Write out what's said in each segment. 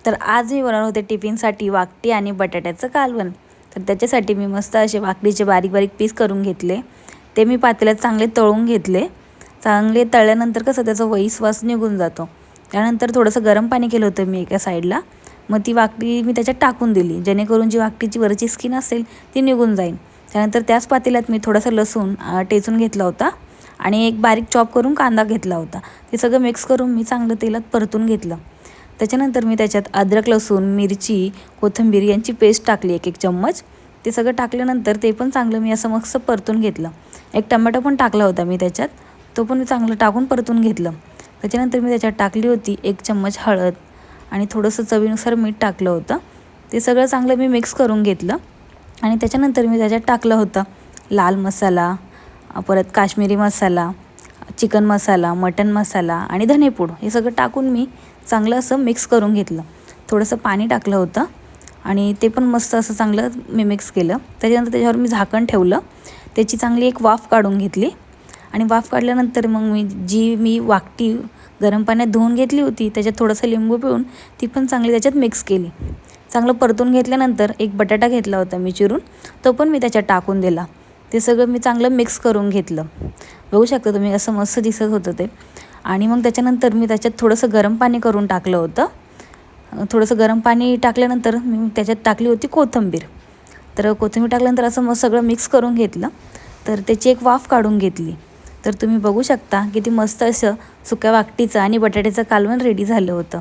तर आज मी बनवणार होते टिफिनसाठी वाकटी आणि बटाट्याचं कालवण। तर त्याच्यासाठी मी मस्त असे वाकडीचे बारीक बारीक पीस करून घेतले। ते मी पातेल्यात चांगले तळून घेतले। चांगले तळल्यानंतर कसं त्याचा वास निघून जातो। त्यानंतर थोडंसं गरम पाणी केलं होतं मी एका साईडला। मग ती वाकडी मी त्याच्यात टाकून दिली, जेणेकरून जी वाकडीची वरची स्किन असेल ती निघून जाईल। त्यानंतर त्याच पातेल्यात मी थोडासा लसूण टेचून घेतला होता आणि एक बारीक चॉप करून कांदा घेतला होता। ते सगळं मिक्स करून मी चांगलं तेलात परतून घेतलं। त्याच्यानंतर मी त्याच्यात अद्रक, लसूण, मिरची, कोथिंबीर यांची पेस्ट टाकली 1-1 चम्मच। ते सगळं टाकल्यानंतर ते पण चांगलं मी असं मस्त परतून घेतलं। एक टोमॅटो पण टाकला होता मी त्याच्यात, तो पण मी चांगलं टाकून परतून घेतलं। त्याच्यानंतर मी त्याच्यात टाकली होती 1 चम्मच हळद आणि थोडंसं चवीनुसार मीठ टाकलं होतं। ते सगळं चांगलं मी मिक्स करून घेतलं आणि त्याच्यानंतर मी त्याच्यात टाकलं होतं लाल मसाला, परत काश्मीरी मसाला, चिकन मसाला, मटन मसाला आणि धनेपूड। हे सगळं टाकून मी चांगलं असं मिक्स करून घेतलं। थोडंसं पाणी टाकलं होतं आणि ते पण मस्त असं चांगलं मी मिक्स केलं। त्याच्यानंतर त्याच्यावर मी झाकण ठेवलं, त्याची चांगली एक वाफ काढून घेतली आणि वाफ काढल्यानंतर मग मी वाकटी गरम पाण्यात धुवून घेतली होती, त्याच्यात थोडंसं लिंबू पिळून ती पण चांगली त्याच्यात मिक्स केली। चांगलं परतून घेतल्यानंतर एक बटाटा घेतला होता मी चिरून, तो पण मी त्याच्यात टाकून दिला। ते सगळं मी चांगलं मिक्स करून घेतलं। बघू शकता तुम्ही असं मस्त दिसत होतं ते। आणि मग त्याच्यानंतर मी त्याच्यात थोडंसं गरम पाणी करून टाकलं होतं। थोडंसं गरम पाणी टाकल्यानंतर मी त्याच्यात टाकली होती कोथिंबीर। तर कोथिंबीर टाकल्यानंतर असं मस्त सगळं मिक्स करून घेतलं। तर त्याची एक वाफ काढून घेतली। तर तुम्ही बघू शकता किती मस्त असं सुक्या वाकटीचं आणि बटाट्याचं कालवण रेडी झालं होतं।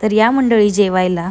तर या मंडळी जेवायला।